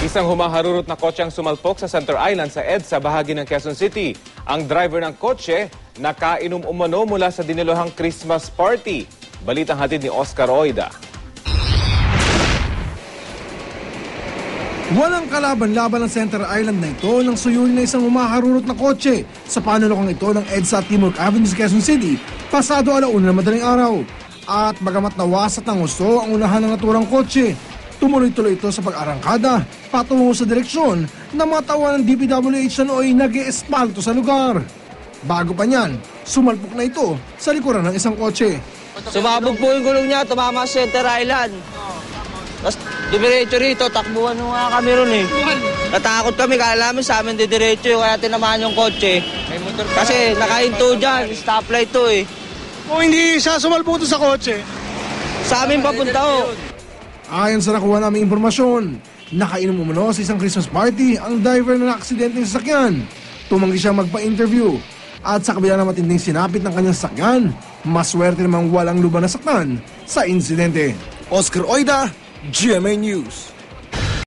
Isang humaharurot na kotse ang sumalpok sa Center Island sa EDSA bahagi ng Quezon City. Ang driver ng kotse nakainom umano mula sa diniluhang Christmas party. Balitang hatid ni Oscar Oida. Walang kalaban-laban ang Center Island na ito nang suyulin na isang humaharurot na kotse sa panulokang ito ng EDSA Timog Avenue sa Quezon City pasado 1:00 ng madaling araw. At bagamat nawasat ng husto ang unahan ng naturang kotse, tumuloy-tuloy ito sa pag-arangkada patungo sa direksyon na mga tawa ng DPWH na nooy nag-e-espalto sa lugar. Bago pa niyan, sumalpok na ito sa likuran ng isang kotse. Sumabog po yung gulong niya, tumama sa Center Island. Tapos dumiretso rito, takbuhan nung mga kami ron eh. Natakot kami, kala namin sa amin didiretso, kaya tinamaan yung kotse. Kasi nakahinto dyan, stoplight to eh. Kung hindi siya sumalpok sa kotse, sa amin papunta ho. Ayon sa nakuha naming impormasyon, nakainom umano sa isang Christmas party ang driver na nakaksidente ng sasakyan. Tumanggi siya magpa-interview. At sa kabila ng matinding sinapit ng kanyang sasakyan, maswerte namang walang lubang nasaktan sa insidente. Oscar Oida, GMA News.